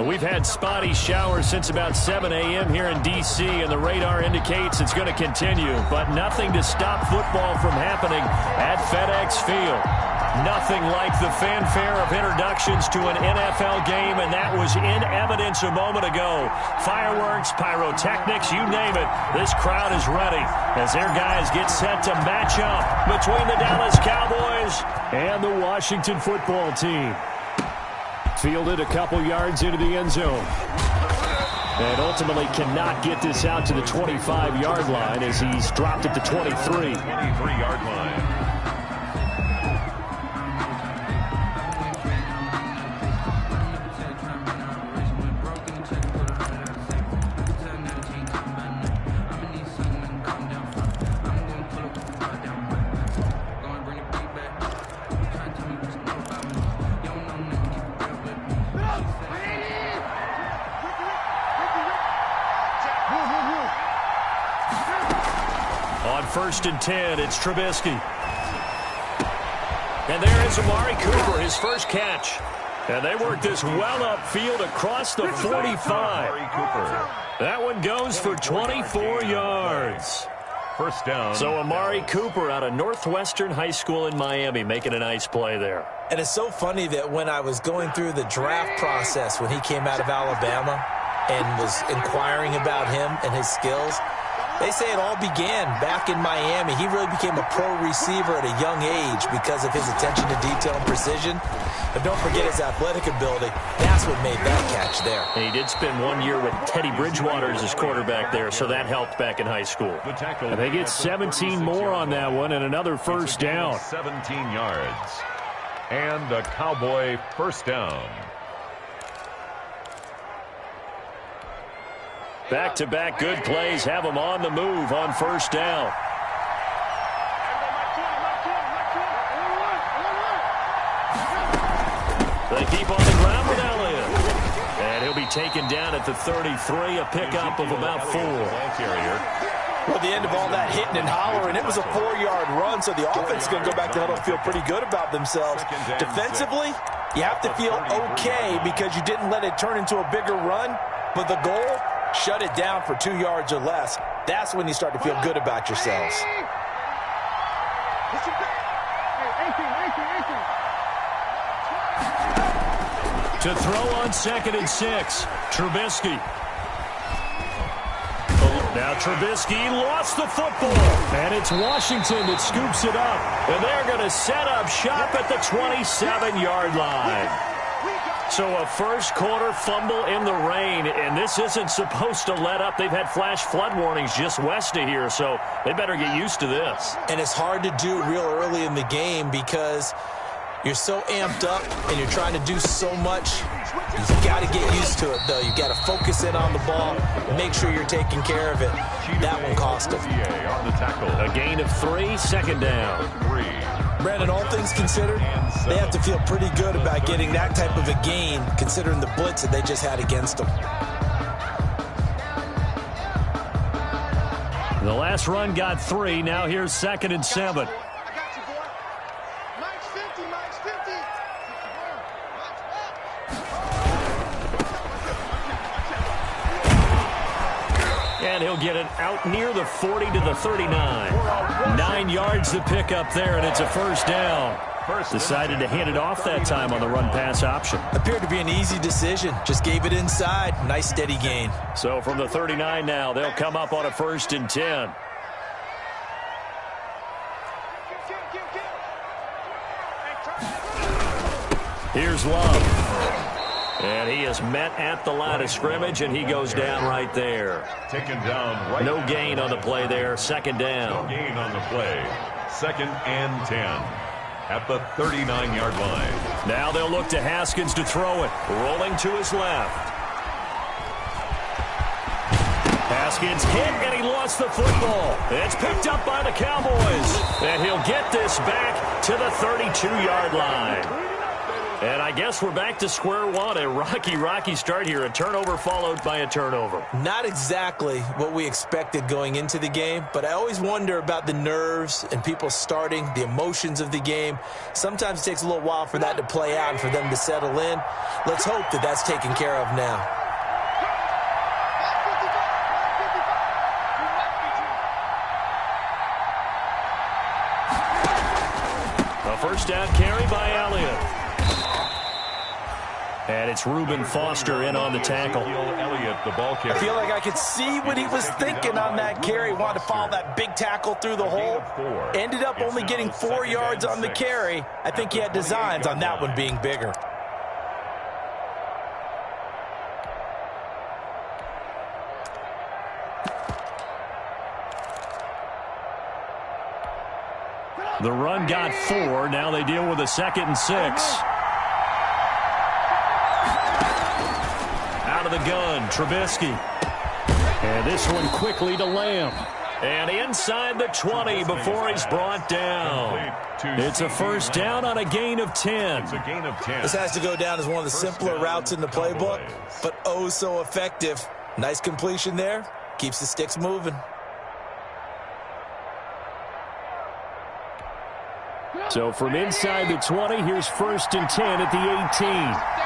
Well, we've had spotty showers since about 7 a.m. here in D.C., and the radar indicates it's going to continue, but nothing to stop football from happening at FedEx Field. Nothing like the fanfare of introductions to an NFL game, and that was in evidence a moment ago. Fireworks, pyrotechnics, you name it. This crowd is ready as their guys get set to match up between the Dallas Cowboys and the Washington football team. Fielded a couple yards into the end zone. And ultimately cannot get this out to the 25-yard line as he's dropped at the 23. 23-yard line. First and 10, it's Trubisky. And there is Amari Cooper, his first catch. And they work this well upfield across the 45. That one goes for 24 yards. First down. So Amari Cooper out of Northwestern High School in Miami making a nice play there. And it's so funny that when I was going through the draft process when he came out of Alabama and was inquiring about him and his skills, they say it all began back in Miami. He really became a pro receiver at a young age because of his attention to detail and precision. But don't forget his athletic ability. That's what made that catch there. And he did spend 1 year with Teddy Bridgewater as his quarterback there, so that helped back in high school. And they get 17 more on that one and another first down. 17 yards. And a Cowboy first down. Back-to-back good plays have them on the move on first down. They keep on the ground with Elliott. And he'll be taken down at the 33, a pickup of about 4. Well, the end of all that hitting and hollering, it was a 4-yard run, so the offense is going to go back to huddle and feel pretty good about themselves. Defensively, you have to feel okay because you didn't let it turn into a bigger run, but the goal, shut it down for 2 yards or less. That's when you start to feel good about yourselves. To throw on 2nd and 6, Trubisky. Now Trubisky lost the football, and it's Washington that scoops it up. And they're going to set up shop at the 27-yard line. So a first quarter fumble in the rain, and this isn't supposed to let up. They've had flash flood warnings just west of here, so they better get used to this. And it's hard to do real early in the game because you're so amped up and you're trying to do so much. You've got to get used to it, though. You've got to focus in on the ball and make sure you're taking care of it. That one cost him. A gain of 3, second down. Brandon, all things considered, they have to feel pretty good about getting that type of a gain considering the blitz that they just had against them. The last run got 3. Now here's 2nd and 7. And he'll get it out near the 40 to the 39. 9 yards to pick up there, and it's a first down. Decided to hand it off that time on the run-pass option. Appeared to be an easy decision. Just gave it inside. Nice steady gain. So from the 39 now, they'll come up on a 1st and 10. Here's Love. And he is met at the line of scrimmage, and he goes down right there. Taken down right. No gain on the play there. Second down. No gain on the play. 2nd and 10 at the 39-yard line. Now they'll look to Haskins to throw it. Rolling to his left. Haskins hit, and he lost the football. It's picked up by the Cowboys. And he'll get this back to the 32-yard line. And I guess we're back to square one. A rocky start here. A turnover followed by a turnover. Not exactly what we expected going into the game, but I always wonder about the nerves and people starting, the emotions of the game. Sometimes it takes a little while for that to play out and for them to settle in. Let's hope that that's taken care of now. A first down carry by Elliott. And it's Reuben Foster in on the tackle. I feel like I could see what he was thinking on that carry. Wanted to follow that big tackle through the hole. Ended up only getting 4 yards on the carry. I think he had designs on that one being bigger. The run got 4. Now they deal with a 2nd and 6. Out of the gun, Trubisky. And this one quickly to Lamb. And inside the 20 before he's brought down. It's a first down on a gain of 10. This has to go down as one of the simpler routes in the playbook, but oh so effective. Nice completion there. Keeps the sticks moving. So from inside the 20, here's 1st and 10 at the 18.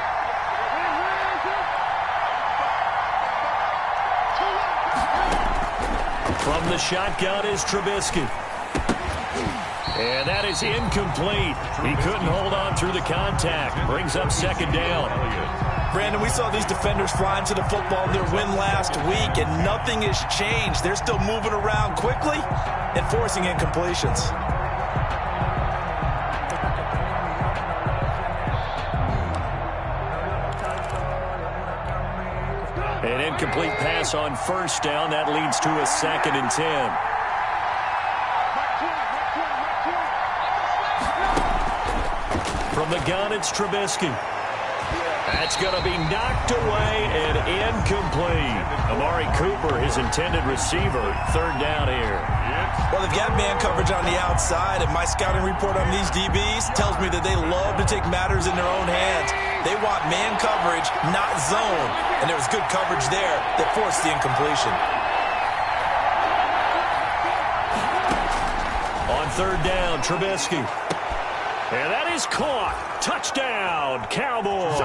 From the shotgun is Trubisky. And that is incomplete. He couldn't hold on through the contact. Brings up 2nd down. Brandon, we saw these defenders flying to the football in their win last week, and nothing has changed. They're still moving around quickly and forcing incompletions. An incomplete pass on 1st down. That leads to a 2nd and 10. From the gun, it's Trubisky. That's going to be knocked away and incomplete. Amari Cooper, his intended receiver, 3rd down here. Well, they've got man coverage on the outside, and my scouting report on these DBs tells me that they love to take matters in their own hands. They want man coverage, not zone. And there was good coverage there that forced the incompletion. On 3rd down, Trubisky. And that is caught. Touchdown, Cowboys.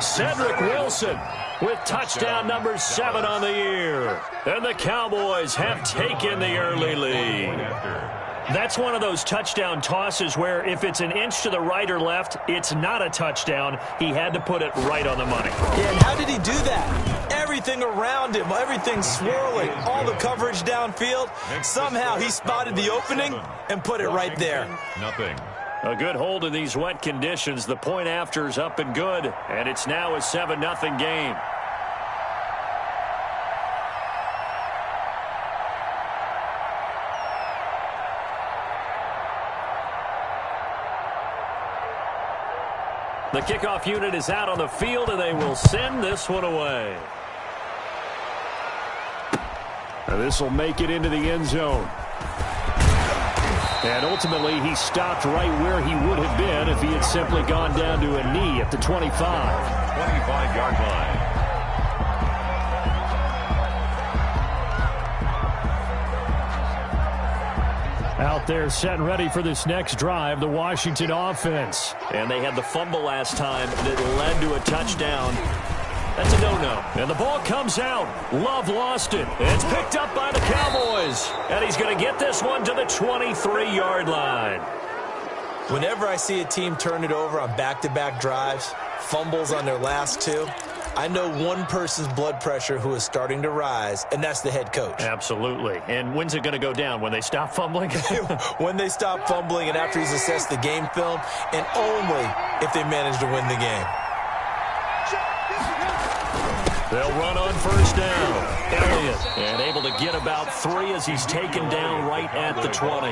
Cedric Wilson with touchdown number 7 on the year. And the Cowboys have taken the early lead. That's one of those touchdown tosses where if it's an inch to the right or left, it's not a touchdown. He had to put it right on the money. Yeah, and how did he do that? Everything around him, everything swirling, all the coverage downfield. Somehow he spotted the opening and put it right there. Nothing. A good hold in these wet conditions. The point after is up and good, and it's now a 7-0 game. The kickoff unit is out on the field, and they will send this one away. Now this will make it into the end zone. And ultimately, he stopped right where he would have been if he had simply gone down to a knee at the 25. 25-yard line. Out there set and ready for this next drive, the Washington offense. And they had the fumble last time that led to a touchdown. That's a no-no. And the ball comes out. Love lost it. It's picked up by the Cowboys. And he's going to get this one to the 23-yard line. Whenever I see a team turn it over on back-to-back drives, fumbles on their last 2, I know one person's blood pressure who is starting to rise, and that's the head coach. Absolutely. And when's it going to go down? When they stop fumbling? When they stop fumbling and after he's assessed the game film, and only if they manage to win the game. They'll run on first down. Elliott, and able to get about 3 as he's taken down right at the 20.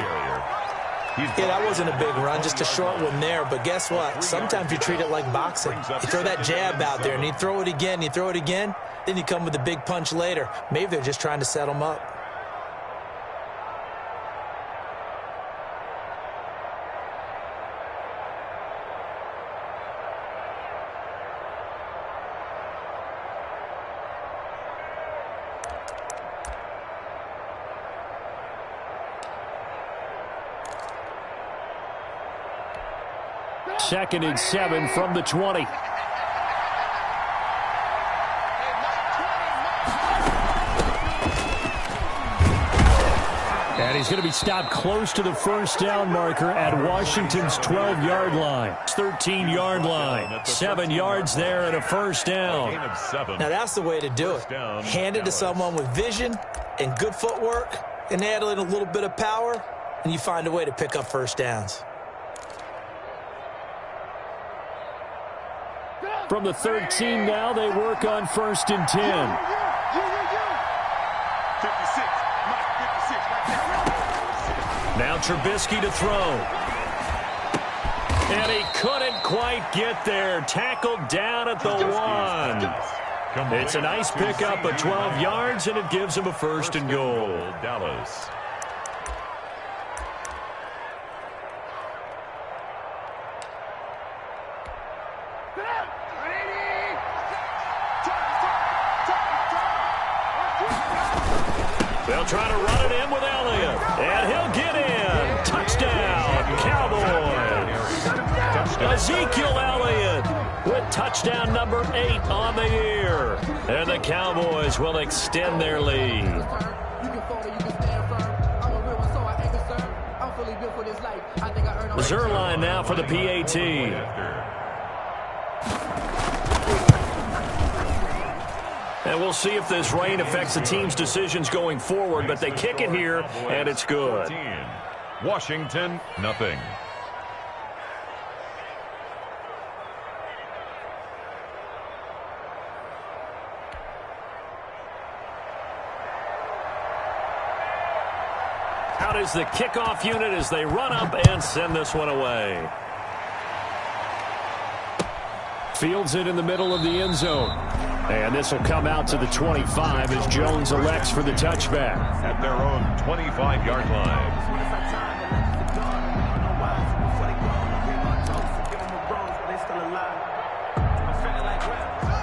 Yeah, that wasn't a big run, just a short one there. But guess what? Sometimes you treat it like boxing. You throw that jab out there, and you throw it again, then you come with a big punch later. Maybe they're just trying to set him up. 2nd and 7 from the 20. And he's going to be stopped close to the first down marker at Washington's 12-yard line. 13-yard line. 7 yards there and a first down. Now that's the way to do it. Hand it to someone with vision and good footwork and add in a little bit of power, and you find a way to pick up first downs. From the 13 now, they work on 1st and 10. Now Trubisky to throw. And he couldn't quite get there. Tackled down at the 1. It's a nice pickup of 12 yards, and it gives him a 1st and goal. Dallas. They'll try to run it in with Elliott. And he'll get in. Touchdown, Cowboys. Ezekiel Elliott with touchdown number 8 on the year. And the Cowboys will extend their lead. Zerline now for the PAT. And we'll see if this rain affects the team's decisions going forward, but they kick it here, and it's good. Washington, nothing. Out is the kickoff unit as they run up and send this one away. Fields it in the middle of the end zone. And this will come out to the 25 as Jones elects for the touchback. At their own 25-yard line.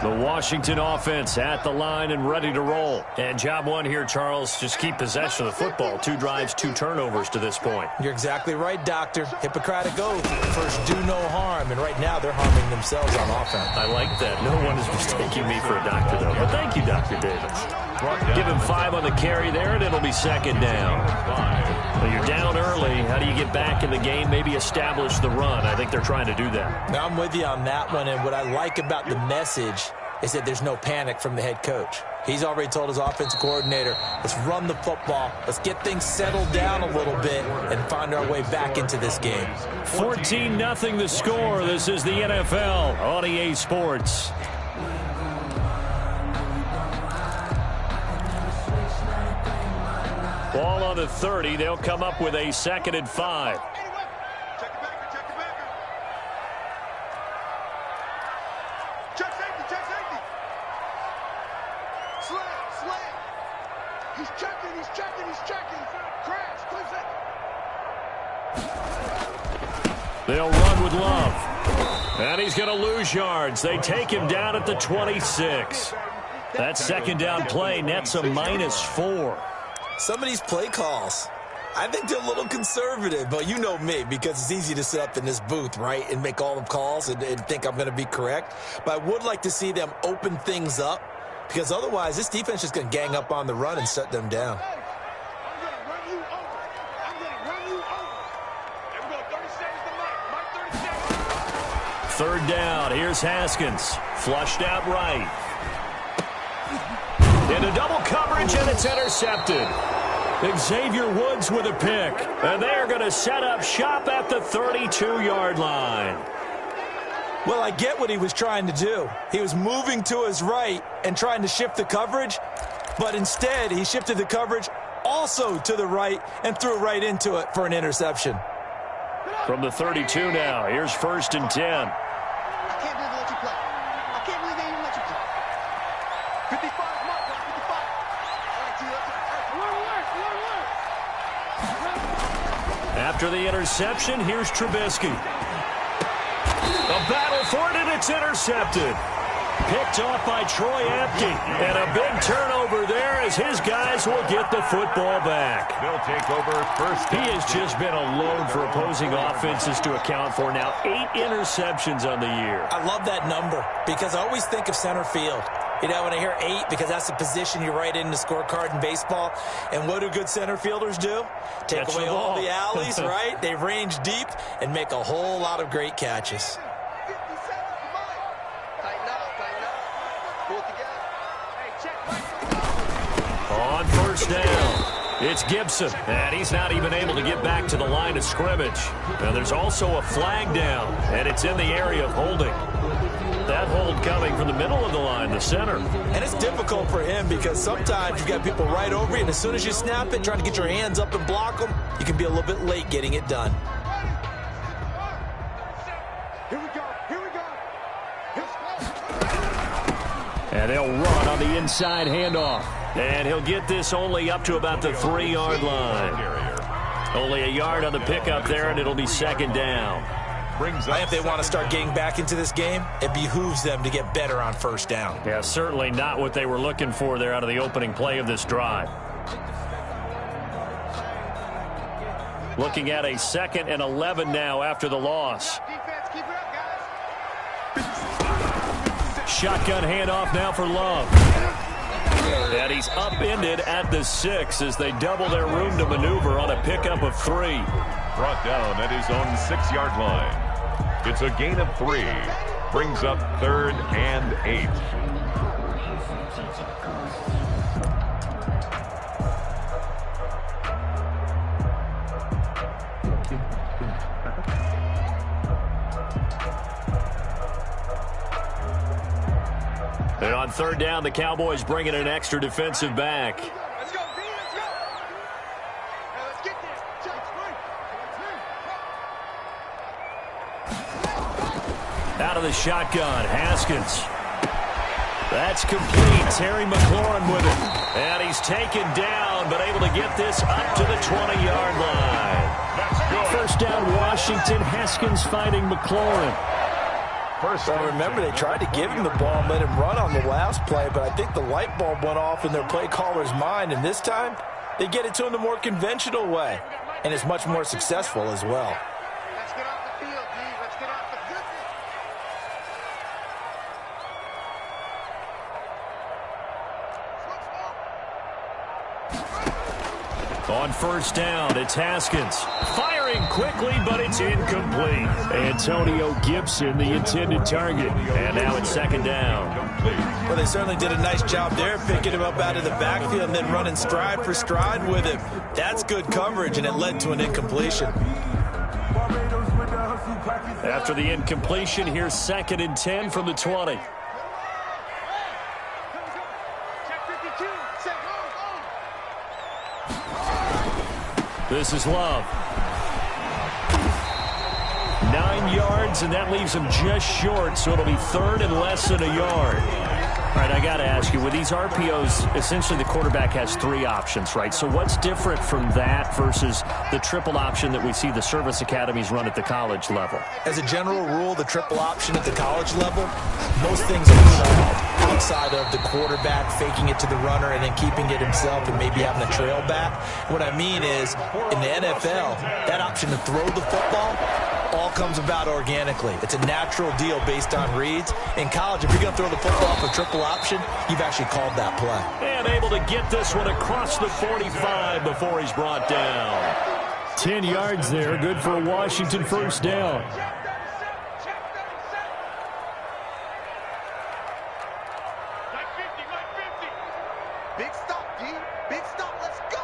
The Washington offense at the line and ready to roll. And job one here, Charles, just keep possession of the football. 2 drives, 2 turnovers to this point. You're exactly right, Doctor. Hippocratic oath. First, do no harm. And right now, they're harming themselves on offense. I like that. No one is mistaking me for a doctor, though. But thank you, Dr. Davis. Give him 5 on the carry there, and it'll be 2nd down. Well, you're down early. How do you get back in the game? Maybe establish the run. I think they're trying to do that. Now, I'm with you on that one, and what I like about the message is that there's no panic from the head coach. He's already told his offensive coordinator, let's run the football, let's get things settled down a little bit and find our way back into this game. 14-0 the score. This is the NFL on EA Sports. Ball on the 30. They'll come up with a 2nd and 5. They'll run with Love. And he's going to lose yards. They take him down at the 26. That 2nd down play nets a -4. Some of these play calls, I think they're a little conservative, but you know me, because it's easy to sit up in this booth, right, and make all the calls and think I'm going to be correct. But I would like to see them open things up, because otherwise this defense is going to gang up on the run and shut them down. Third down. Here's Haskins. Flushed out right. Into double coverage, and it's intercepted. Xavier Woods with a pick. And they're going to set up shop at the 32-yard line. Well, I get what he was trying to do. He was moving to his right and trying to shift the coverage, but instead he shifted the coverage also to the right and threw right into it for an interception. From the 32 now, here's 1st and 10. After the interception, here's Trubisky. A battle for it, and it's intercepted. Picked off by Troy Apke. And a big turnover there as his guys will get the football back. They'll take over first. He has just been a load for opposing offenses to account for now. 8 interceptions on the year. I love that number because I always think of center field. You know, when I hear 8, because that's the position you write in the scorecard in baseball. And what do good center fielders do? Take away all the alleys, right? They range deep and make a whole lot of great catches. On first down, it's Gibson, and he's not even able to get back to the line of scrimmage. Now, there's also a flag down, and it's in the area of holding. That hold coming from the middle of the line, the center. And it's difficult for him because sometimes you've got people right over you, and as soon as you snap it, trying to get your hands up and block them, you can be a little bit late getting it done. And they'll run on the inside handoff. And he'll get this only up to about the 3-yard line. Only a yard on the pickup there, and it'll be second down. If they want to start getting back into this game, it behooves them to get better on first down. Yeah, certainly not what they were looking for there out of the opening play of this drive. Looking at a 2nd and 11 now after the loss. Shotgun handoff now for Love. And he's upended at the 6 as they double their room to maneuver on a pickup of 3. Brought down at his own 6-yard line. It's a gain of 3. Brings up 3rd and 8. And on 3rd down, the Cowboys bring in an extra defensive back. Let's go, B, let's go. Now let's get there. Out of the shotgun, Haskins. That's complete. Terry McLaurin with it. And he's taken down, but able to get this up to the 20-yard line. That's good. First down, Washington. Haskins finding McLaurin. Well, remember, they tried to give him the ball and let him run on the last play, but I think the light bulb went off in their play caller's mind, and this time they get it to him the more conventional way, and it's much more successful as well. Let's get off the field, D. Let's get off the field. On first down, it's Haskins. Firing quickly, but it's incomplete. Antonio Gibson, the intended target. And now it's 2nd down. Well, they certainly did a nice job there, picking him up out of the backfield and then running stride for stride with him. That's good coverage, and it led to an incompletion. After the incompletion, here's 2nd and 10 from the 20. Check 52. Set. This is Love. 9 yards, and that leaves him just short, so it'll be 3rd and less than a yard. All right, I got to ask you, with these RPOs, essentially the quarterback has 3 options, right? So what's different from that versus the triple option that we see the service academies run at the college level? As a general rule, the triple option at the college level, most things are solved outside of the quarterback faking it to the runner and then keeping it himself and maybe having a trail back. What I mean is, in the NFL, that option to throw the football all comes about organically. It's a natural deal based on reads. In college, if you're going to throw the football off a triple option, you've actually called that play. And able to get this one across the 45 before he's brought down. 10 yards there, good for a Washington first down. Big stop, D. Big stop. Let's go.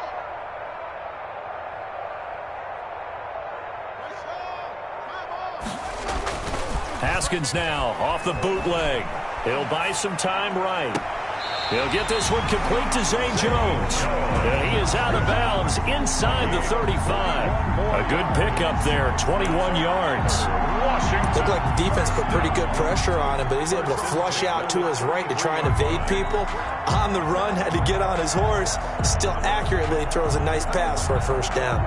Haskins now off the bootleg. He'll buy some time right. He'll get this one complete to Zay Jones. And he is out of bounds inside the 35. A good pickup there, 21 yards. Looked like the defense put pretty good pressure on him, but he's able to flush out to his right to try and evade people. On the run, had to get on his horse. Still accurately throws a nice pass for a first down.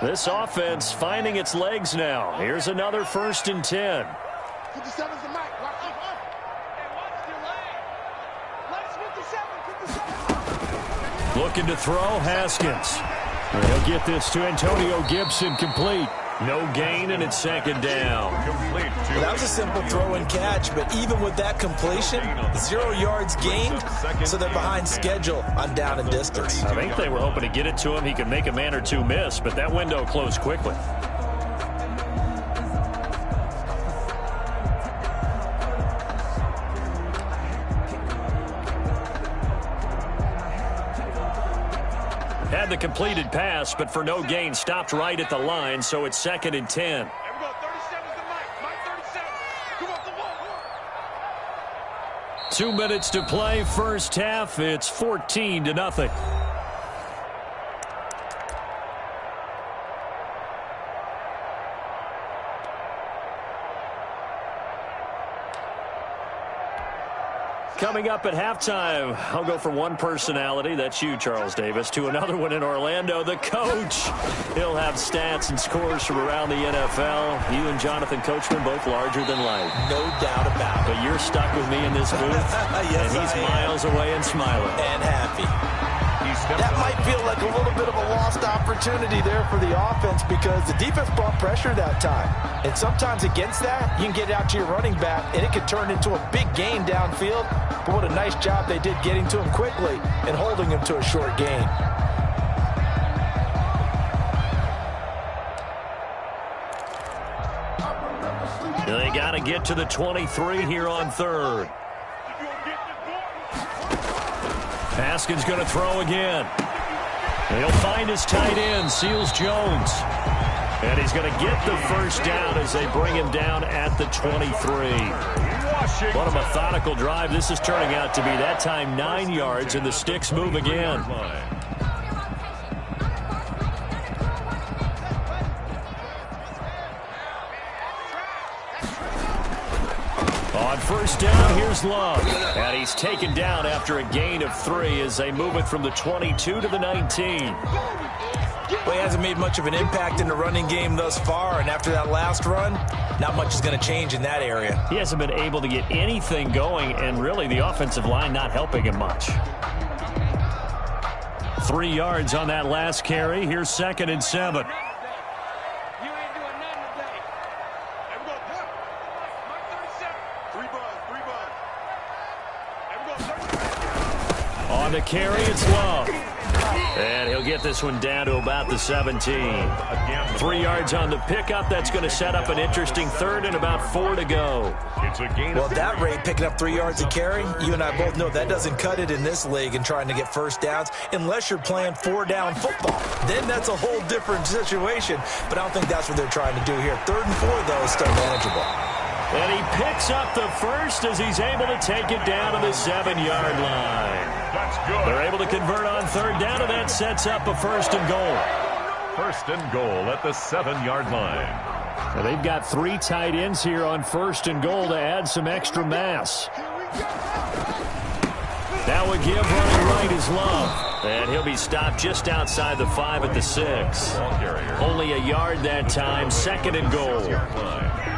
This offense finding its legs now. Here's another 1st and 10. 57's the mic. Watch it. Looking to throw, Haskins. And he'll get this to Antonio Gibson, complete. No gain, and it's 2nd down. Complete. Well, that was a simple throw and catch, but even with that completion, 0 yards gained, so they're behind schedule on down and distance. I think they were hoping to get it to him. He could make a man or two miss, but that window closed quickly. Had the completed pass, but for no gain, stopped right at the line, so it's 2nd and 10. 2 minutes to play, first half. It's 14-0. Coming up at halftime, I'll go from one personality, that's you, Charles Davis, to another one in Orlando, the coach. He'll have stats and scores from around the NFL. You and Jonathan Coachman both larger than life. No doubt about it. But you're stuck with me in this booth, yes, and he's miles away and smiling. And happy. That might feel like a little bit of a lost opportunity there for the offense because the defense brought pressure that time. And sometimes against that, you can get out to your running back, and it could turn into a big gain downfield. But what a nice job they did getting to him quickly and holding him to a short gain. They got to get to the 23 here on 3rd. Haskins going to throw again. He'll find his tight end, Seals Jones. And he's going to get the first down as they bring him down at the 23. What a methodical drive this is turning out to be. That time 9 yards, and the sticks move again. On first down, here's Love. And he's taken down after a gain of 3 as they move it from the 22 to the 19. Well, he hasn't made much of an impact in the running game thus far, and after that last run, not much is going to change in that area. He hasn't been able to get anything going, and really the offensive line not helping him much. 3 yards on that last carry. Here's 2nd and 7. On the carry, it's Love. And he'll get this one down to about the 17. 3 yards on the pickup. That's going to set up an interesting 3rd and about 4 to go. Well, at that rate, picking up 3 yards a carry, you and I both know that doesn't cut it in this league and trying to get first downs unless you're playing 4-down football. Then that's a whole different situation, but I don't think that's what they're trying to do here. 3rd and 4, though, is still manageable. And he picks up the first as he's able to take it down to the 7-yard line. That's good. They're able to convert on 3rd down, and that sets up a 1st and goal. 1st and goal at the 7-yard line. Now they've got 3 tight ends here on 1st and goal to add some extra mass. Now a give running right is Love. And he'll be stopped just outside the 5 at the 6. Only a yard that time, 2nd and goal.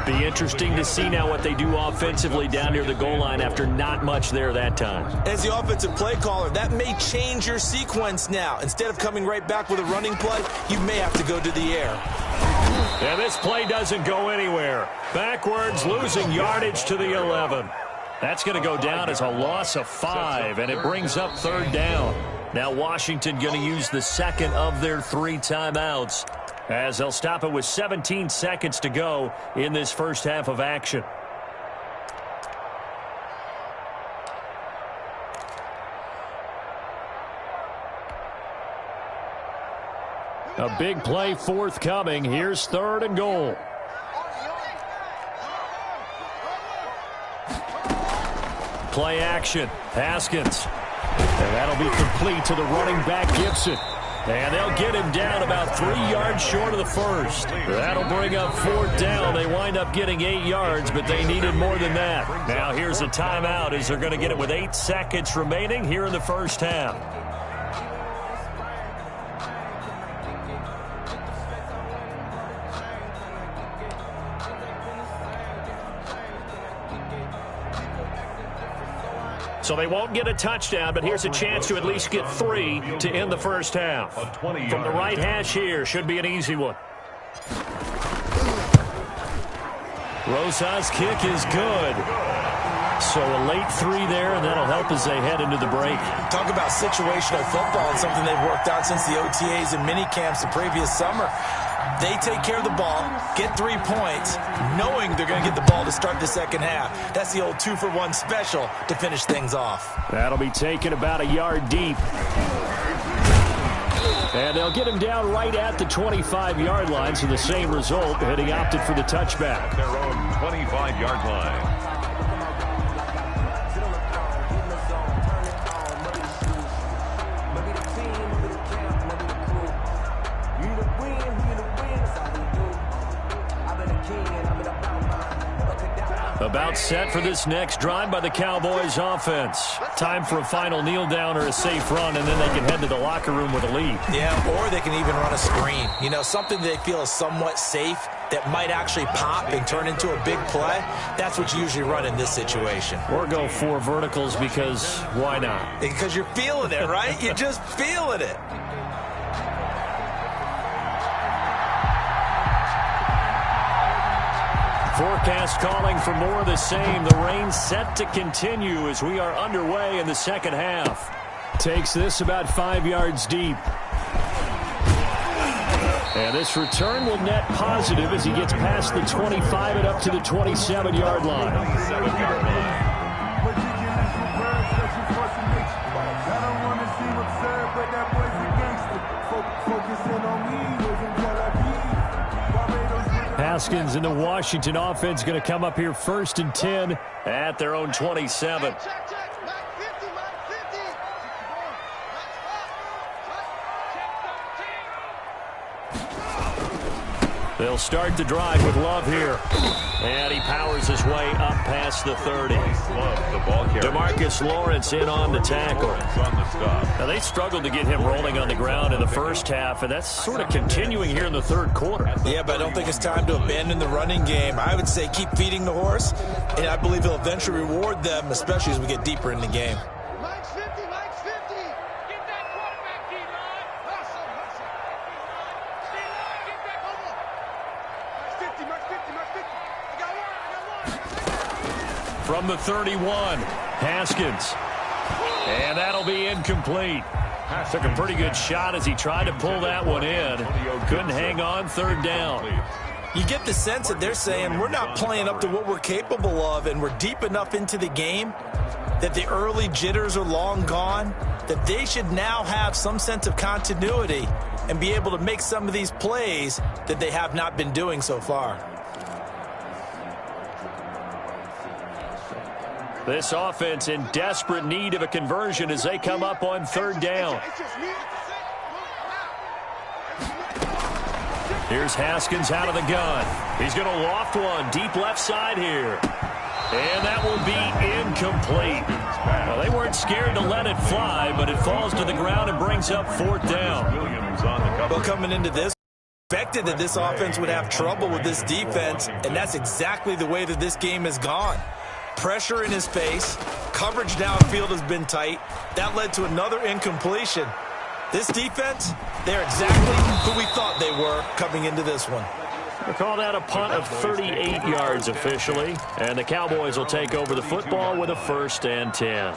Be interesting to see now what they do offensively down near the goal line after not much there that time. As the offensive play caller, that may change your sequence now. Instead of coming right back with a running play, you may have to go to the air. And this play doesn't go anywhere. Backwards, losing yardage to the 11. That's going to go down as a loss of 5, and it brings up 3rd down. Now Washington going to use the 2nd of their 3 timeouts, as they'll stop it with 17 seconds to go in this first half of action. A big play forthcoming. Here's 3rd and goal. Play action. Haskins. And that'll be complete to the running back, Gibson. And they'll get him down about 3 yards short of the 1st. That'll bring up 4th down. They wind up getting 8 yards, but they needed more than that. Now here's a timeout as they're going to get it with 8 seconds remaining here in the first half. So they won't get a touchdown, but here's a chance to at least get 3 to end the first half. From the right hash here, should be an easy one. Rosa's kick is good. So a late 3 there, and that'll help as they head into the break. Talk about situational football and something they've worked on since the OTAs and mini camps the previous summer. They take care of the ball, get 3 points, knowing they're going to get the ball to start the second half. That's the old 2-for-1 special to finish things off. That'll be taken about a yard deep. And they'll get him down right at the 25-yard line, so the same result, had he opted for the touchback. Their own 25-yard line. About set for this next drive by the Cowboys offense. Time for a final kneel down or a safe run, and then they can head to the locker room with a lead. Yeah, or they can even run a screen. You know, something they feel is somewhat safe that might actually pop and turn into a big play. That's what you usually run in this situation. Or go 4 verticals because why not? Because you're feeling it, right? You're just feeling it. Forecast calling for more of the same. The rain set to continue as we are underway in the second half. Takes this about 5 yards deep. And this return will net positive as he gets past the 25 and up to the 27-yard line. 27-yard line. Haskins in the Washington offense going to come up here 1st and 10 at their own 27. They'll start the drive with Love here. And he powers his way up past the 30. DeMarcus Lawrence in on the tackle. Now, they struggled to get him rolling on the ground in the first half, and that's sort of continuing here in the third quarter. Yeah, but I don't think it's time to abandon the running game. I would say keep feeding the horse, and I believe he'll eventually reward them, especially as we get deeper in the game. From the 31, Haskins. And that'll be incomplete. Took a pretty good shot as he tried to pull that one in. Couldn't hang on, 3rd down. You get the sense that they're saying we're not playing up to what we're capable of, and we're deep enough into the game that the early jitters are long gone, that they should now have some sense of continuity and be able to make some of these plays that they have not been doing so far. This offense in desperate need of a conversion as they come up on 3rd down. Here's Haskins out of the gun. He's going to loft one deep left side here. And that will be incomplete. Well, they weren't scared to let it fly, but it falls to the ground and brings up 4th down. Well, coming into this, expected that this offense would have trouble with this defense, and that's exactly the way that this game has gone. Pressure in his face. Coverage downfield has been tight. That led to another incompletion. This defense, they're exactly who we thought they were coming into this one. We'll call that a punt of 38 yards officially. And the Cowboys will take over the football with a 1st and 10.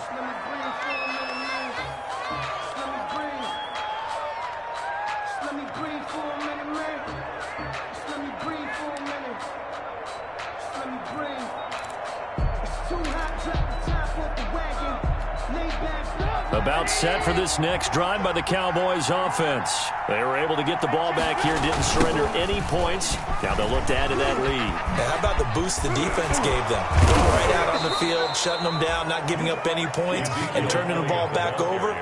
About set for this next drive by the Cowboys offense. They were able to get the ball back here, didn't surrender any points. Now they'll look to add to that lead. Now, how about the boost the defense gave them? Going right out on the field, shutting them down, not giving up any points, and turning the ball back over.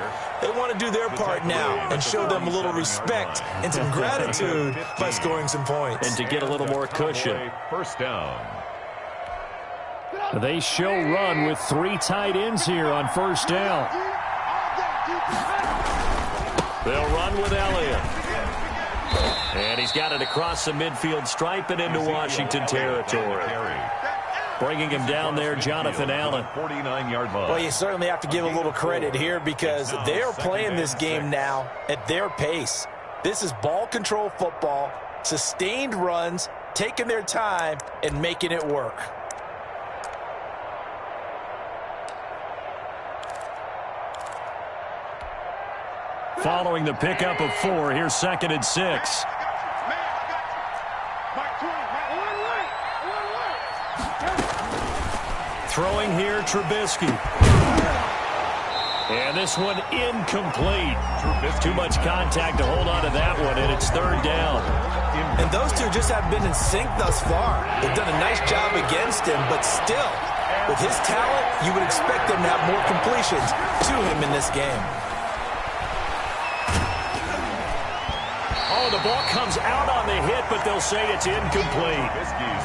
They want to do their part now and show them a little respect and some gratitude by scoring some points. And to get a little more cushion. 1st down. They show run with 3 tight ends here on 1st down. They'll run with Elliott. And he's got it across the midfield stripe and into Washington territory. Bringing him down there, Jonathan Allen. 49-yard line. Well, you certainly have to give a little credit here because they are playing this game now at their pace. This is ball control football, sustained runs, taking their time, and making it work. Following the pickup of 4, here's 2nd and 6. Throwing here, Trubisky. And this one incomplete. Too much contact to hold on to that one, and it's 3rd down. And those two just haven't been in sync thus far. They've done a nice job against him, but still, with his talent, you would expect them to have more completions to him in this game. Oh, the ball comes out on the hit, but they'll say it's incomplete.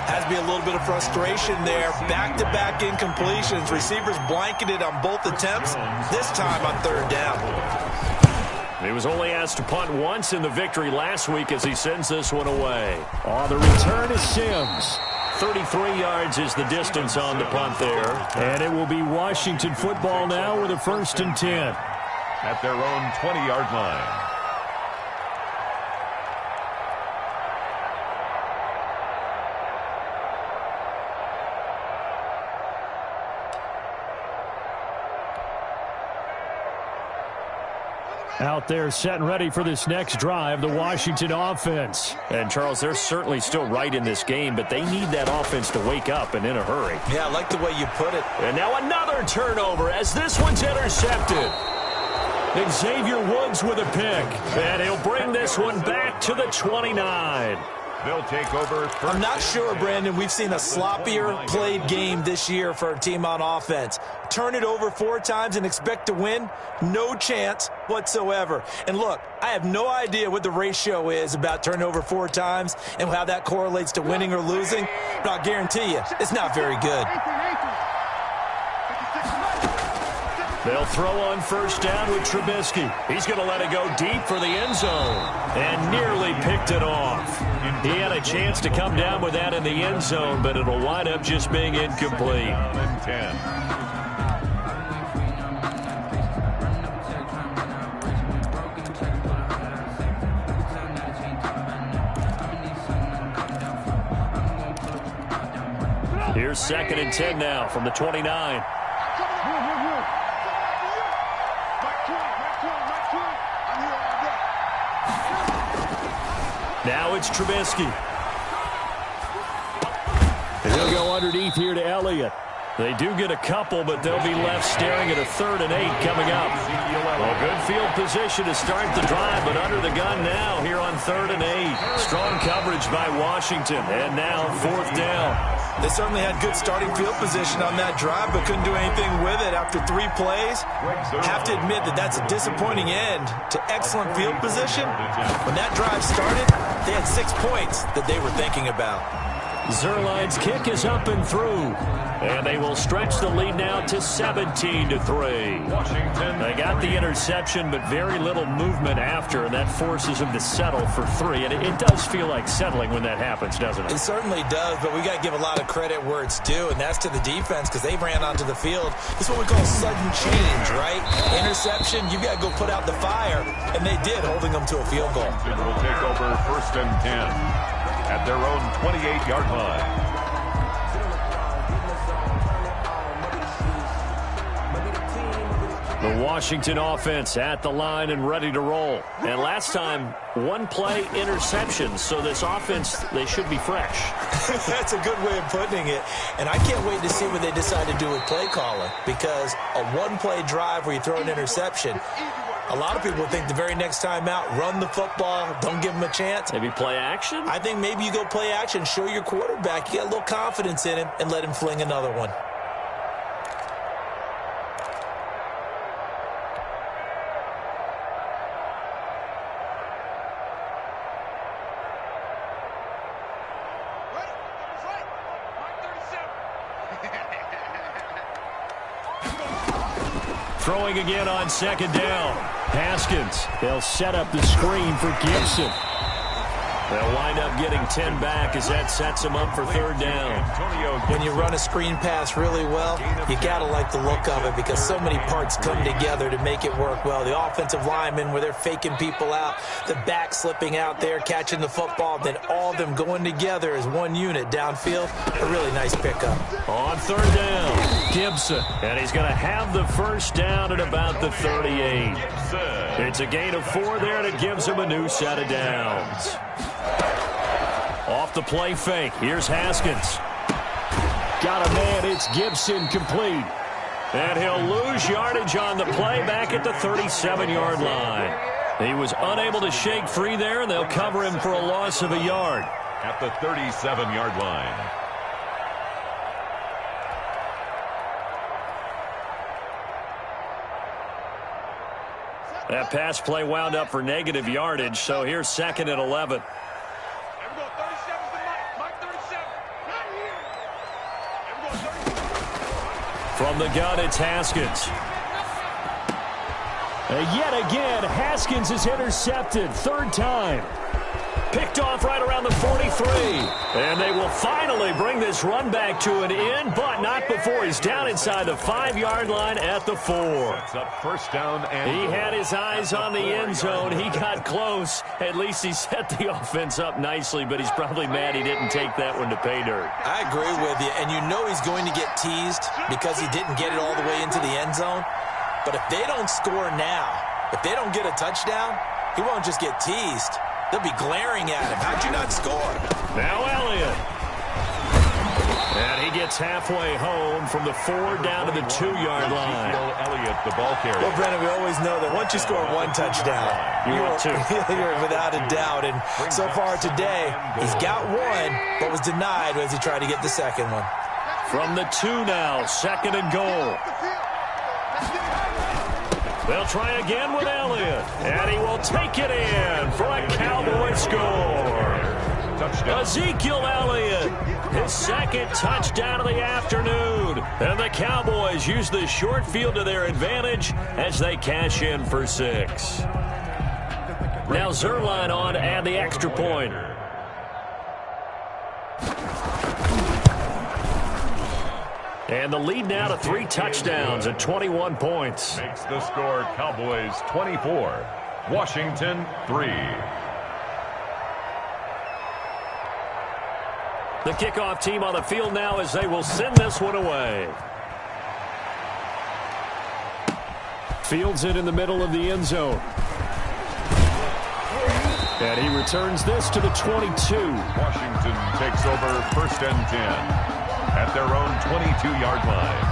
Has to be a little bit of frustration there. Back-to-back incompletions. Receivers blanketed on both attempts, this time on 3rd down. He was only asked to punt once in the victory last week as he sends this one away. Oh, the return is Sims. 33 yards is the distance on the punt there. And it will be Washington football now with a 1st and 10. At their own 20-yard line. Out there set and ready for this next drive, the Washington offense. And, Charles, they're certainly still right in this game, but they need that offense to wake up and in a hurry. Yeah, I like the way you put it. And now another turnover as this one's intercepted. Xavier Woods with a pick. And he'll bring this one back to the 29. They'll take over. I'm not sure, Brandon. We've seen a sloppier played game this year for a team on offense. Turn it over 4 times and expect to win? No chance whatsoever. And look, I have no idea what the ratio is about turning over 4 times and how that correlates to winning or losing, but I'll guarantee you, it's not very good. They'll throw on 1st down with Trubisky. He's going to let it go deep for the end zone and nearly picked it off. He had a chance to come down with that in the end zone, but it'll wind up just being incomplete. 10. Here's 2nd and 10 now from the 29. Now it's Trubisky. And he'll go underneath here to Elliott. They do get a couple, but they'll be left staring at a 3rd and 8 coming up. Well, good field position to start the drive, but under the gun now here on 3rd and 8. Strong coverage by Washington, and now 4th down. They certainly had good starting field position on that drive, but couldn't do anything with it after 3 plays. Have to admit that that's a disappointing end to excellent field position. When that drive started, they had 6 points that they were thinking about. Zerline's kick is up and through. And they will stretch the lead now to 17-3. Washington. They got the interception, but very little movement after, and that forces them to settle for 3. And it does feel like settling when that happens, doesn't it? It certainly does, but we got to give a lot of credit where it's due, and that's to the defense because they ran onto the field. This is what we call sudden change, right? Interception, you got to go put out the fire, and they did, holding them to a field goal. Will take over 1st and 10 at their own 28-yard line. The Washington offense at the line and ready to roll. And last time, 1-play interception. So this offense, they should be fresh. That's a good way of putting it. And I can't wait to see what they decide to do with play calling. Because a 1-play drive where you throw an interception, a lot of people think the very next time out, run the football, don't give them a chance. Maybe play action? I think maybe you go play action, show your quarterback, you got a little confidence in him, and let him fling another one. Throwing again on 2nd down. Haskins. They'll set up the screen for Gibson. They'll wind up getting 10 back as that sets them up for third down. When you run a screen pass really well, you got to like the look of it because so many parts come together to make it work well. The offensive linemen where they're faking people out, the back slipping out there, catching the football, then all of them going together as one unit downfield. A really nice pickup. On third down, Gibson. And he's going to have the first down at about the 38. It's a gain of 4 there, and it gives him a new set of downs. Off the play fake, here's Haskins. Got a man, it's Gibson complete. And he'll lose yardage on the play back at the 37-yard line. He was unable to shake free there, and they'll cover him for a loss of a yard. At the 37-yard line. That pass play wound up for negative yardage, so here's second and 11. From the gun, it's Haskins. Yet again, Haskins is intercepted. Third time. Picked off right around the 43. And they will finally bring this run back to an end, but not before he's down inside the 5-yard line at the 4. Sets up first down and he had his eyes on the end zone. He got close. At least he set the offense up nicely, but he's probably mad he didn't take that one to pay dirt. I agree with you, and you know he's going to get teased because he didn't get it all the way into the end zone. But if they don't score now, if they don't get a touchdown, he won't just get teased. They'll be glaring at him. How'd you not score? Now Elliott. And he gets halfway home from the 4 down to the 2-yard line. Elliott, the ball carrier. Well, Brennan, we always know that once you score one touchdown, you're without a doubt. And so far today, he's got one, but was denied as he tried to get the second one. From the 2 now, second and goal. They'll try again with Elliott, and he will take it in for a Cowboy score. Touchdown. Ezekiel Elliott, his second touchdown of the afternoon. And the Cowboys use the short field to their advantage as they cash in for 6. Now Zerline on to add the extra point. And the lead now to 3 touchdowns at 21 points. Makes the score Cowboys 24, Washington 3. The kickoff team on the field now as they will send this one away. Fields it in the middle of the end zone. And he returns this to the 22. Washington takes over first and 10. At their own 22-yard line.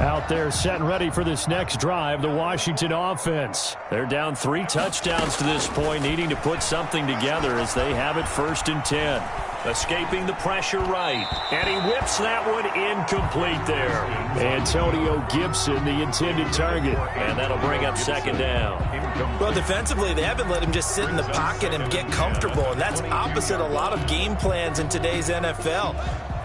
Out there set and ready for this next drive, the Washington offense. They're down 3 touchdowns to this point, needing to put something together as they have it first and 10. Escaping the pressure right. And he whips that one incomplete there. Antonio Gibson, the intended target. And that'll bring up second down. Well, defensively, they haven't let him just sit in the pocket and get comfortable. And that's opposite a lot of game plans in today's NFL.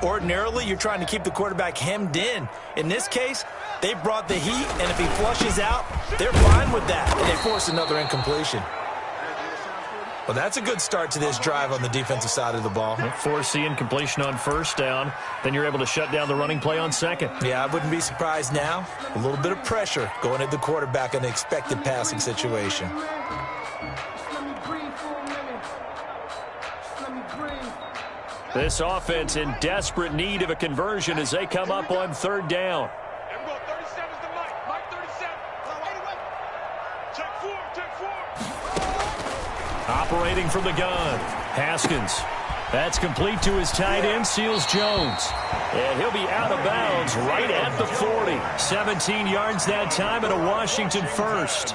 Ordinarily, you're trying to keep the quarterback hemmed in. In this case, they brought the heat, and if he flushes out, they're fine with that. And they force another incompletion. Well, that's a good start to this drive on the defensive side of the ball. Force the incompletion on first down. Then you're able to shut down the running play on second. Yeah, I wouldn't be surprised now. A little bit of pressure going at the quarterback in the expected passing situation. This offense in desperate need of a conversion as they come up on third down. Operating from the gun, Haskins. That's complete to his tight end, Seals Jones. And he'll be out of bounds right at the 40. 17 yards that time and a Washington first.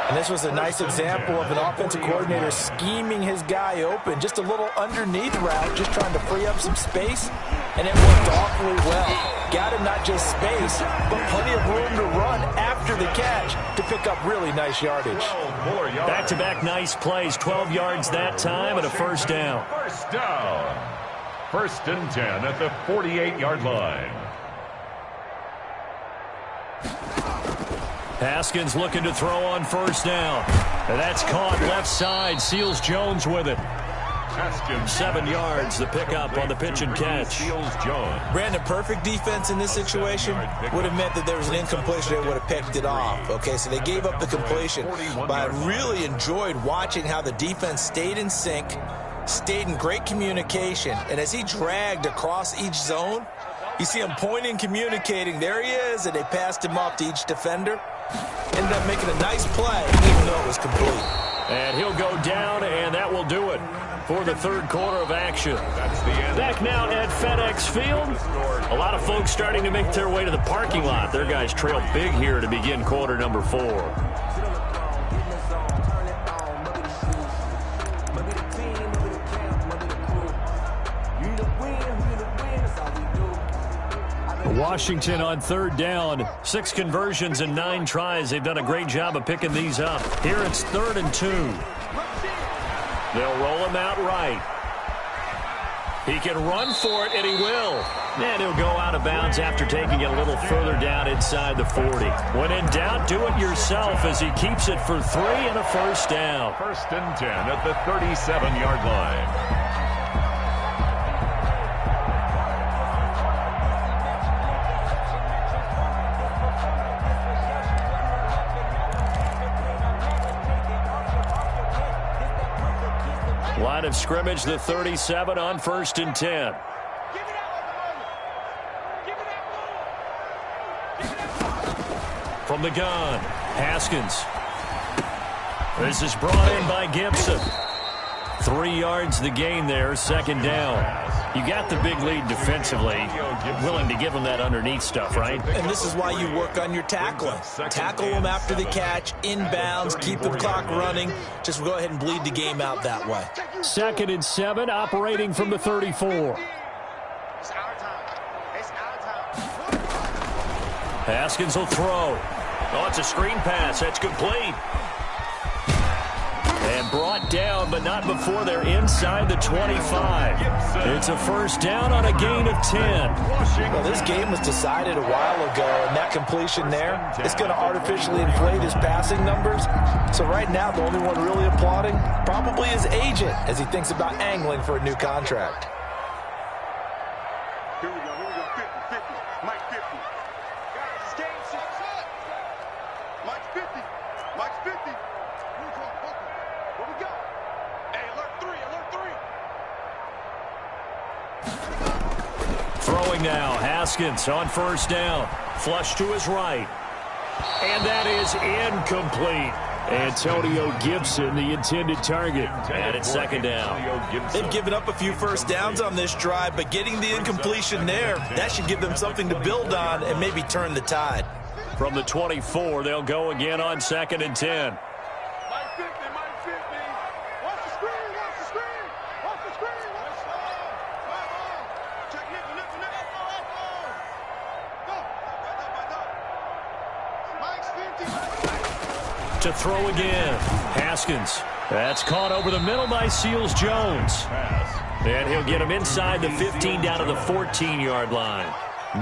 And this was a nice example of an offensive coordinator scheming his guy open. Just a little underneath route, just trying to free up some space. And it worked awfully well. Got him not just space, but plenty of room to run after the catch to pick up really nice yardage. Back-to-back nice plays, 12 yards that time and a first down. First down. First and 10 at the 48-yard line. Haskins looking to throw on first down. And that's caught left side. Seals Jones with it. 7 yards, the pickup on the pitch and catch. Brandon, perfect defense in this situation would have meant that there was an incompletion. They would have picked it off. Okay, so they gave up the completion. But I really enjoyed watching how the defense stayed in sync, stayed in great communication. And as he dragged across each zone, you see him pointing, communicating. There he is, and they passed him off to each defender. Ended up making a nice play, even though it was complete. And he'll go down, and that will do it for the third quarter of action. Back now at FedEx Field. A lot of folks starting to make their way to the parking lot. Their guys trail big here to begin quarter number 4. Washington on third down. 6 conversions and 9 tries. They've done a great job of picking these up. Here it's 3rd and 2. They'll roll him out right. He can run for it, and he will. And he'll go out of bounds after taking it a little further down inside the 40. When in doubt, do it yourself as he keeps it for 3 and a first down. 1st and 10 at the 37-yard line. Line of scrimmage, the 37 on 1st and 10. From the gun, Haskins. This is brought in by Gibson. 3 yards the gain there, 2nd down. You got the big lead defensively. Willing to give them that underneath stuff, right? And this is why you work on your tackling. Tackle them after the catch, inbounds, keep the clock running. Just go ahead and bleed the game out that way. 2nd and 7, operating from the 34. Haskins will throw. Oh, it's a screen pass. That's complete. And brought down, but not before they're inside the 25. It's a first down on a gain of 10. Well, this game was decided a while ago, and that completion there is going to artificially inflate his passing numbers. So right now, the only one really applauding probably his agent as he thinks about angling for a new contract. Here we go, 50, Mike 50. Guys, this game's set. Mike's 50, Mike's 50. Where we go? Hey, alert 3. Throwing now, Haskins on first down. Flush to his right. And that is incomplete. Antonio Gibson, the intended target. And it's 2nd down. They've given up a few first downs on this drive, but getting the incompletion there, that should give them something to build on and maybe turn the tide. From the 24, they'll go again on 2nd and 10. To throw again. Haskins. That's caught over the middle by Seals Jones. And he'll get him inside the 15 down to the 14-yard line.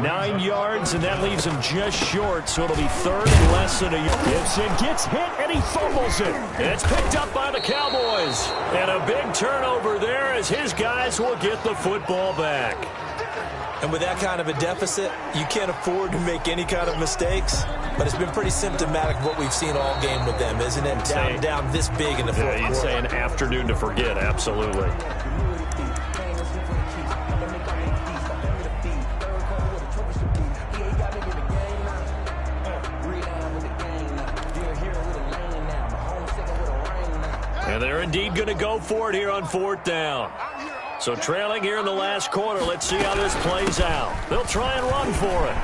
9 yards, and that leaves him just short, so it'll be 3rd and less than a yard. Gibson gets hit, and he fumbles it. It's picked up by the Cowboys. And a big turnover there as his guys will get the football back. And with that kind of a deficit, you can't afford to make any kind of mistakes. But it's been pretty symptomatic of what we've seen all game with them, isn't it? Down this big in the fourth quarter. You'd say an afternoon to forget, absolutely. And they're indeed going to go for it here on 4th down. So trailing here in the last quarter, let's see how this plays out. They'll try and run for it.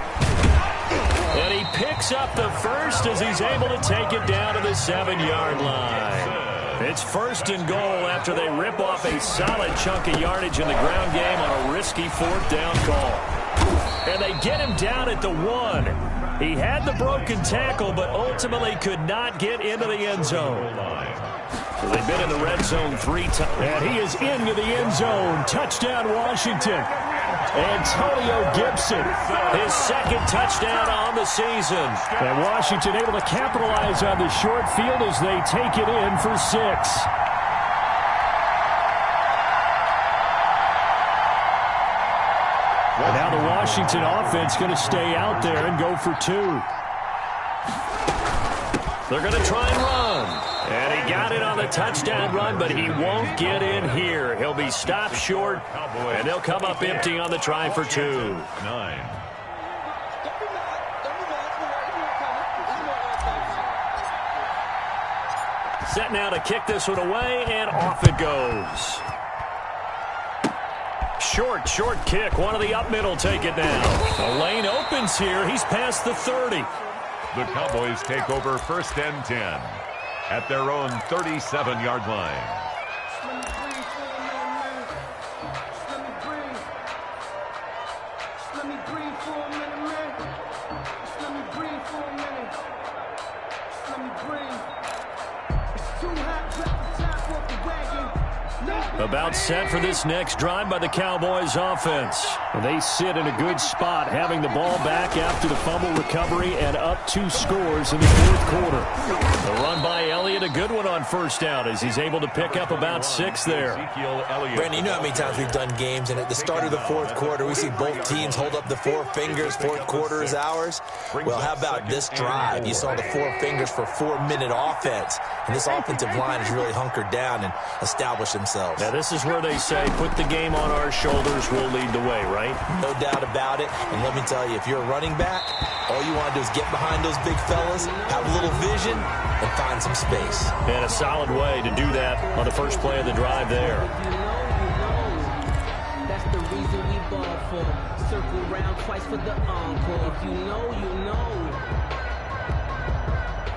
And he picks up the first as he's able to take it down to the 7-yard line. It's 1st and goal after they rip off a solid chunk of yardage in the ground game on a risky 4th down call. And they get him down at the 1. He had the broken tackle, but ultimately could not get into the end zone. So they've been in the red zone 3 times. And he is into the end zone. Touchdown, Washington. Antonio Gibson, his second touchdown on the season. And Washington able to capitalize on the short field as they take it in for 6. And now the Washington offense going to stay out there and go for 2. They're going to try and run. And he got it on the touchdown run, but he won't get in here. He'll be stopped short, and they'll come up empty on the try for 2. 9. Set now to kick this one away, and off it goes. Short kick. One of the up middle take it now. The lane opens here. He's past the 30. The Cowboys take over 1st and 10 at their own 37-yard line. About set for this next drive by the Cowboys offense. They sit in a good spot, having the ball back after the fumble recovery and up 2 scores in the 4th quarter. The run by Elliott, a good one on 1st down as he's able to pick up about 6 there. Brandon, you know how many times we've done games, and at the start of the 4th quarter, we see both teams hold up the 4 fingers. 4th quarter is ours. Well, how about this drive? You saw the 4 fingers for 4-minute offense, and this offensive line has really hunkered down and established themselves. Now, this is where they say, put the game on our shoulders, we'll lead the way, right? No doubt about it. And let me tell you, if you're a running back, all you want to do is get behind those big fellas, have a little vision, and find some space. And a solid way to do that on the first play of the drive there. That's the reason we ball for. Circle round twice for the encore. If you know, you know.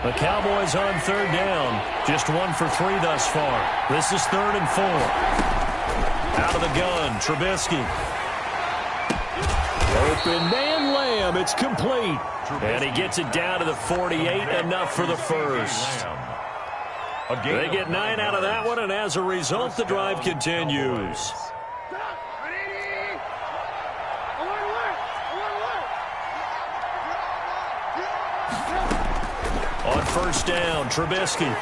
The Cowboys on 3rd down. Just 1 for 3 thus far. This is 3rd and 4. Out of the gun, Trubisky. Open man Lamb. It's complete. And he gets it down to the 48. Enough for the first. They get 9 out of that one, and as a result, the drive continues. On 1st down, Trubisky.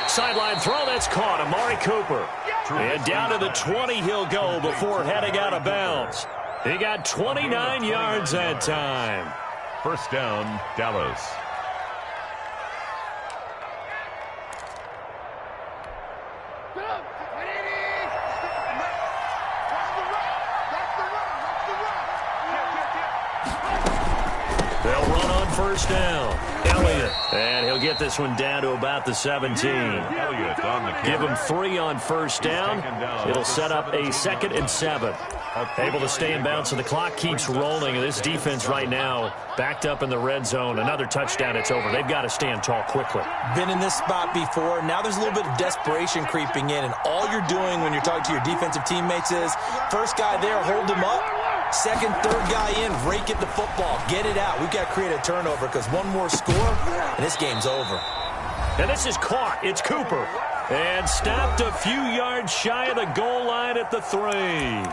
Sideline throw, that's caught. Amari Cooper. And down to the 20 he'll go before heading out of bounds. He got 29 yards that time. 1st down, Dallas. They'll run on 1st down. Elliott. And he'll get this one down to about the 17. Elliott on the Give him 3 on 1st down. It'll set up a 2nd and 7. Able to stay in bounds, so the clock keeps rolling. And this defense right now backed up in the red zone. Another touchdown, it's over. They've got to stand tall quickly. Been in this spot before. Now there's a little bit of desperation creeping in, and all you're doing when you're talking to your defensive teammates is, first guy there, hold him up. 2nd, 3rd guy in, rake at the football. Get it out. We've got to create a turnover because one more score, and this game's over. And this is caught. It's Cooper. And stopped a few yards shy of the goal line at the 3.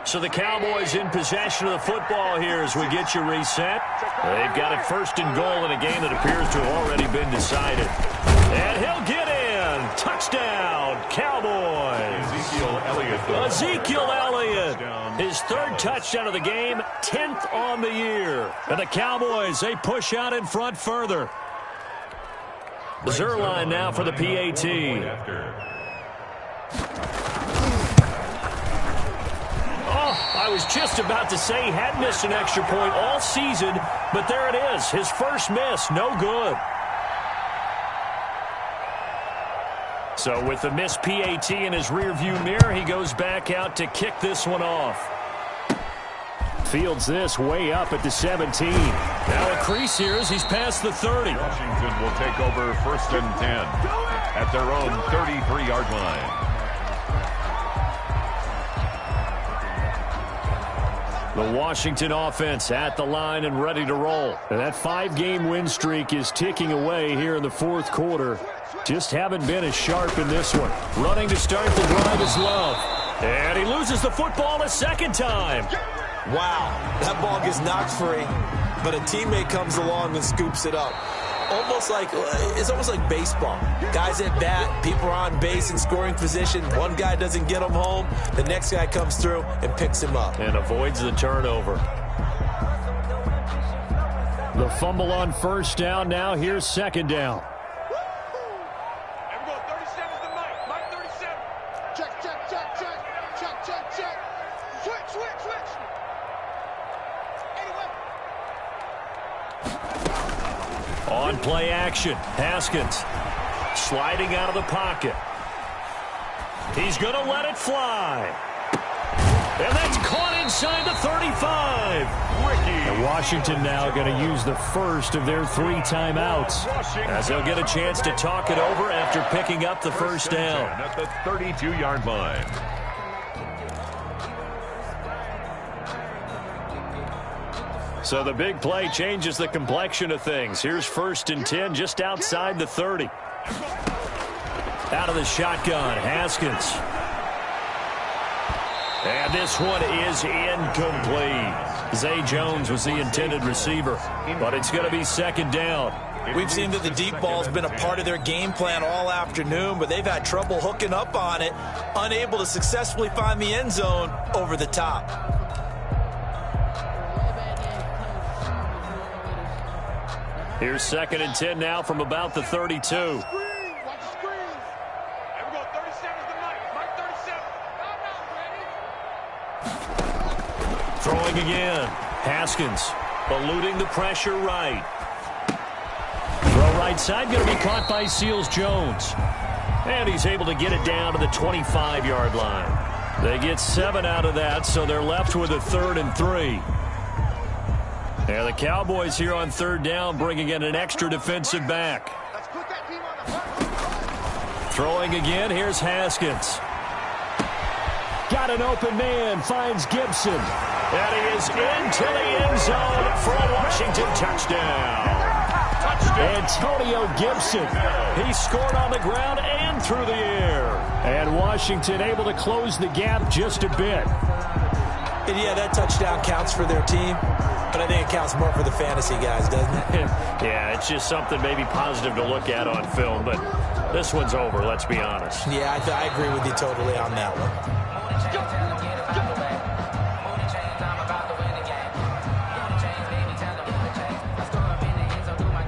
So the Cowboys in possession of the football here as we get you reset. They've got it 1st and goal in a game that appears to have already been decided. And he'll get in. Touchdown, Cowboys. Ezekiel Elliott. His 3rd touchdown of the game, 10th on the year. And the Cowboys, they push out in front further. Zerline now for the PAT. I was just about to say he had missed an extra point all season, but there it is. His first miss, no good. So with the missed PAT in his rearview mirror, he goes back out to kick this one off. Fields this way up at the 17. Now a crease here as he's past the 30. Washington will take over 1st and 10 at their own 33-yard line. The Washington offense at the line and ready to roll. And that 5-game win streak is ticking away here in the fourth quarter. Just haven't been as sharp in this one. Running to start the drive is Love. And he loses the football a second time. Wow, that ball gets knocked free, but a teammate comes along and scoops it up. It's almost like baseball. Guys at bat, people are on base in scoring position. One guy doesn't get him home. The next guy comes through and picks him up. And avoids the turnover. The fumble on first down. Now here's second down. Everyone, 37 is the Mike. Mike 37. Check, check, check, check. Check, check, check. Switch, switch, switch. Anyway. On play action, Haskins sliding out of the pocket. He's going to let it fly. And that's caught inside the 35. And Washington now going to use the first of their 3 timeouts, as they'll get a chance to talk it over after picking up the first down. At the 32-yard line. So the big play changes the complexion of things. Here's 1st and 10 just outside the 30. Out of the shotgun, Haskins. And this one is incomplete. Zay Jones was the intended receiver, but it's going to be second down. We've seen that the deep ball's been a part of their game plan all afternoon, but they've had trouble hooking up on it, unable to successfully find the end zone over the top. Here's 2nd and 10 now from about the 32. Watch the screen. Everyone, 37 is the Mike. Mike 37. Throwing again. Haskins eluding the pressure right. Throw right side, going to be caught by Seals-Jones. And he's able to get it down to the 25-yard line. They get 7 out of that, so they're left with a 3rd and 3. And the Cowboys here on 3rd down, bringing in an extra defensive back. Let's put that team on the Throwing again, here's Haskins. Got an open man, finds Gibson. And he is into the end zone for a Washington touchdown. Antonio Gibson. He scored on the ground and through the air. And Washington able to close the gap just a bit. And yeah, that touchdown counts for their team, but I think it counts more for the fantasy guys, doesn't it? Yeah, it's just something maybe positive to look at on film, but this one's over, let's be honest. Yeah, I agree with you totally on that one.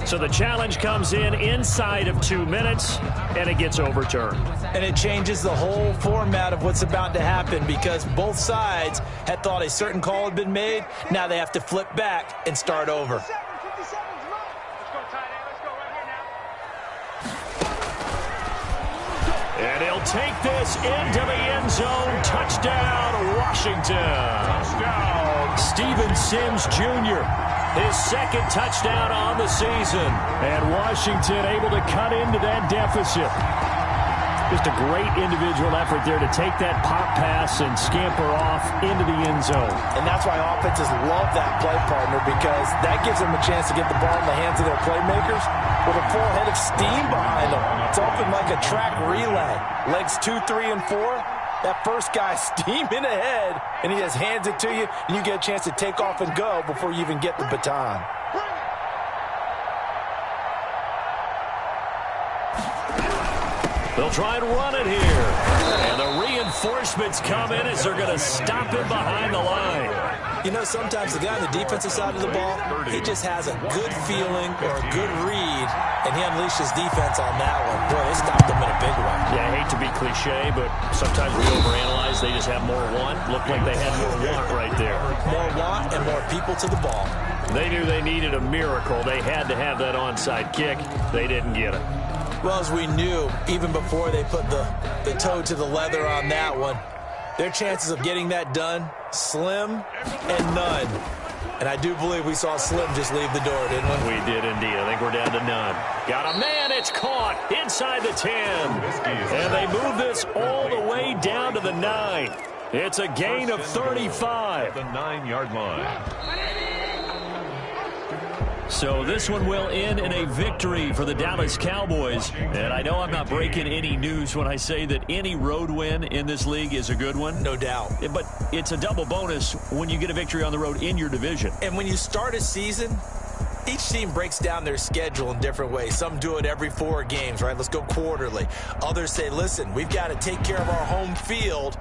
So the challenge comes in inside of 2 minutes, and it gets overturned. And it changes the whole format of what's about to happen, because both sides had thought a certain call had been made. Now they have to flip back and start over. Let's go, tight end. Let's go right here now. And he'll take this into the end zone. Touchdown, Washington. Touchdown. Steven Sims Jr., his 2nd touchdown on the season. And Washington able to cut into that deficit. Just a great individual effort there to take that pop pass and scamper off into the end zone. And that's why offenses love that play, partner, because that gives them a chance to get the ball in the hands of their playmakers with a full head of steam behind them. It's often like a track relay. Legs 2, 3, and 4. That first guy steaming ahead, and he just hands it to you, and you get a chance to take off and go before you even get the baton. They'll try and run it here. And the reinforcements come in as they're going to stop him behind the line. You know, sometimes the guy on the defensive side of the ball, he just has a good feeling or a good read, and he unleashed his defense on that one. Boy, they stopped him in a big way. Yeah, I hate to be cliche, but sometimes we overanalyze. They just have more want. Looked like they had more want right there. More want and more people to the ball. They knew they needed a miracle. They had to have that onside kick. They didn't get it. Well, as we knew, even before they put the toe to the leather on that one, their chances of getting that done, slim and none. And I do believe we saw Slim just leave the door, didn't we? We did indeed. I think we're down to none. Got a man. It's caught inside the 10. And they move this all the way down to the 9. It's a gain of 35. At the 9-yard line. So this one will end in a victory for the Dallas Cowboys. And I know I'm not breaking any news when I say that any road win in this league is a good one. No doubt. But it's a double bonus when you get a victory on the road in your division. And when you start a season, each team breaks down their schedule in different ways. Some do it every 4 games, right? Let's go quarterly. Others say, listen, we've got to take care of our home field.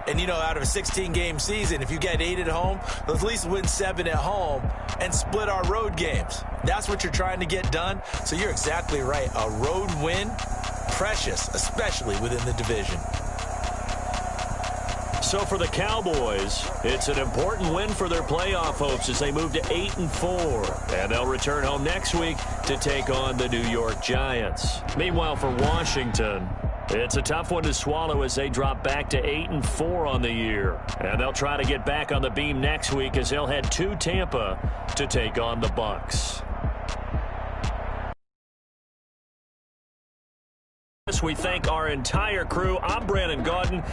And, you know, out of a 16-game season, if you get 8 at home, let's at least win 7 at home and split our road games. That's what you're trying to get done. So you're exactly right. A road win, precious, especially within the division. So for the Cowboys, it's an important win for their playoff hopes as they move to 8-4. And they'll return home next week to take on the New York Giants. Meanwhile, for Washington, it's a tough one to swallow as they drop back to 8-4 on the year. And they'll try to get back on the beam next week as they'll head to Tampa to take on the Bucs. We thank our entire crew. I'm Brandon Gaudin.